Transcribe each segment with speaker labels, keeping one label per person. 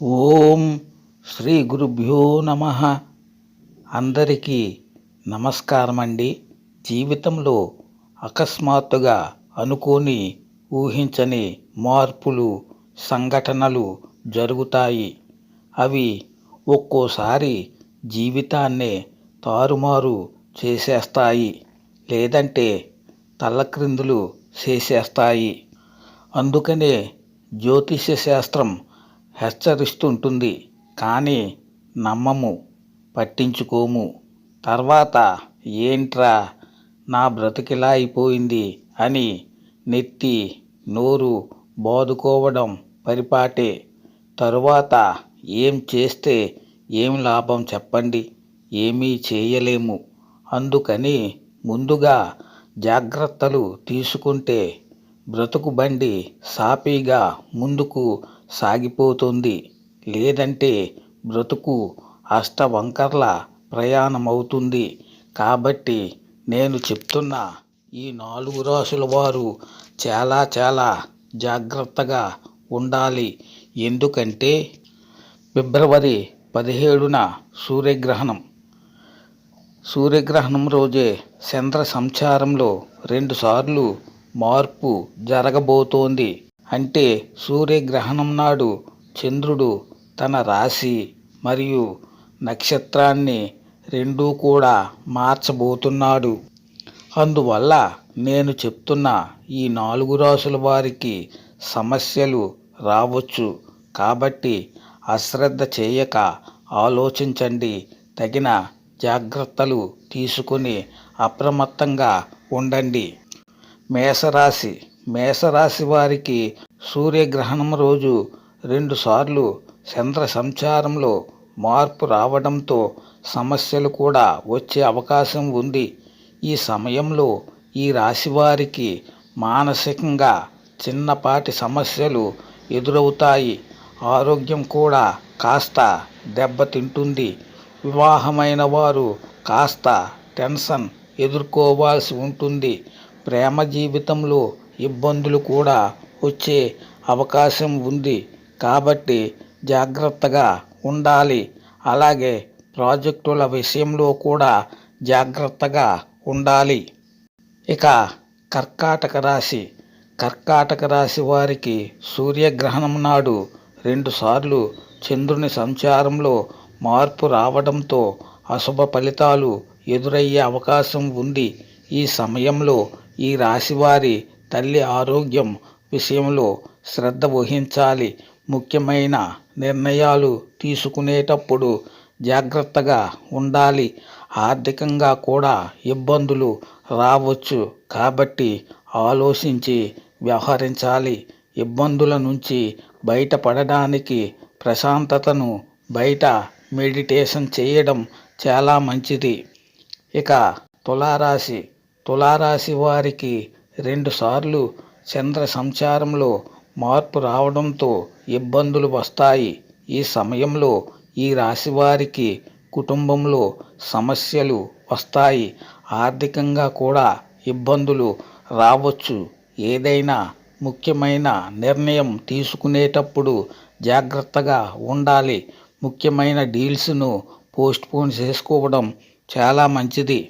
Speaker 1: ఓం శ్రీ గురుభ్యో నమ. అందరికీ నమస్కారం అండి. జీవితంలో అకస్మాత్తుగా అనుకోని ఊహించని మార్పులు సంఘటనలు జరుగుతాయి. అవి ఒక్కోసారి జీవితాన్నే తారుమారు చేసేస్తాయి, లేదంటే తల్లక్రిందులు చేసేస్తాయి. అందుకనే జ్యోతిష శాస్త్రం హెచ్చరిస్తుంటుంది, కానీ నమ్మము, పట్టించుకోము. తర్వాత ఏంట్రా నా బ్రతికిలా అయిపోయింది అని నెత్తి నోరు బాదుకోవడం పరిపాటే. తరువాత ఏం చేస్తే ఏం లాభం చెప్పండి? ఏమీ చేయలేము. అందుకని ముందుగా జాగ్రత్తలు తీసుకుంటే బ్రతుకు బండి సాఫీగా ముందుకు సాగిపోతుంది. లేదంటే బ్రతుకు అష్టవంకర్ల ప్రయాణమవుతుంది. కాబట్టి నేను చెప్తున్న ఈ 4 రాసుల వారు చాలా జాగ్రత్తగా ఉండాలి. ఎందుకంటే ఫిబ్రవరి 17న సూర్యగ్రహణం రోజే చంద్ర సంచారంలో 2 సార్లు మార్పు జరగబోతోంది. అంటే సూర్యగ్రహణం నాడు చంద్రుడు తన రాశి మరియు నక్షత్రాన్ని రెండూ కూడా మార్చబోతున్నాడు. అందువల్ల నేను చెప్తున్న ఈ 4 రాసుల వారికి సమస్యలు రావచ్చు. కాబట్టి అశ్రద్ధ చేయక ఆలోచించండి. తగిన జాగ్రత్తలు తీసుకుని అప్రమత్తంగా ఉండండి. మేషరాశి వారికి సూర్యగ్రహణం రోజు 2 సార్లు చంద్ర సంచారంలో మార్పు రావడంతో సమస్యలు కూడా వచ్చే అవకాశం ఉంది. ఈ సమయంలో ఈ రాశి వారికి మానసికంగా చిన్నపాటి సమస్యలు ఎదురవుతాయి. ఆరోగ్యం కూడా కాస్త దెబ్బతింటుంది. వివాహమైన వారు కాస్త టెన్షన్ ఎదుర్కోవాల్సి ఉంటుంది. ప్రేమ జీవితంలో ఇబ్బందులు కూడా వచ్చే అవకాశం ఉంది. కాబట్టి జాగ్రత్తగా ఉండాలి. అలాగే ప్రాజెక్టుల విషయంలో కూడా జాగ్రత్తగా ఉండాలి. ఇక కర్కాటక రాశి వారికి సూర్యగ్రహణం నాడు 2 సార్లు చంద్రుని సంచారంలో మార్పు రావడంతో అశుభ ఫలితాలు ఎదురయ్యే అవకాశం ఉంది. ఈ సమయంలో ఈ రాశివారి తల్లి ఆరోగ్యం విషయంలో శ్రద్ధ వహించాలి. ముఖ్యమైన నిర్ణయాలు తీసుకునేటప్పుడు జాగ్రత్తగా ఉండాలి. ఆర్థికంగా కూడా ఇబ్బందులు రావచ్చు. కాబట్టి ఆలోచించి వ్యవహరించాలి. ఇబ్బందుల నుంచి బయటపడడానికి ప్రశాంతతను బయట మెడిటేషన్ చేయడం చాలా మంచిది. ఇక తులారాశి వారికి 2 సార్లు చంద్ర సంచారంలో మార్పు రావడంతో ఇబ్బందులు వస్తాయి. ఈ సమయంలో ఈ రాశి వారికి కుటుంబంలో సమస్యలు వస్తాయి. ఆర్థికంగా కూడా ఇబ్బందులు రావచ్చు. ఏదైనా ముఖ్యమైన నిర్ణయం తీసుకునేటప్పుడు జాగ్రత్తగా ఉండాలి. ముఖ్యమైన డీల్స్ను పోస్ట్పోన్ చేసుకోవడం చాలా మంచిది.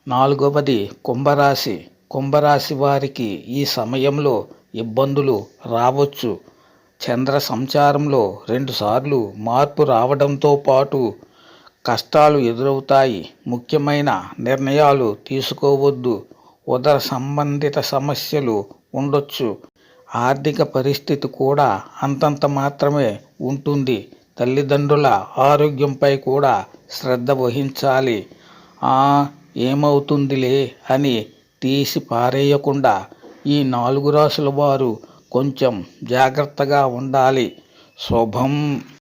Speaker 1: 4వది కుంభరాశి వారికి ఈ సమయంలో ఇబ్బందులు రావచ్చు. చంద్ర సంచారంలో 2 సార్లు మార్పు రావడంతో పాటు కష్టాలు ఎదురవుతాయి. ముఖ్యమైన నిర్ణయాలు తీసుకోవద్దు. ఉదర సంబంధిత సమస్యలు ఉండొచ్చు. ఆర్థిక పరిస్థితి కూడా అంతంత మాత్రమే ఉంటుంది. తల్లిదండ్రుల ఆరోగ్యంపై కూడా శ్రద్ధ వహించాలి. ఏమవుతుందిలే అని తీసి పారేయకుండా ఈ 4 రాసుల వారు కొంచెం జాగ్రత్తగా ఉండాలి. శుభం.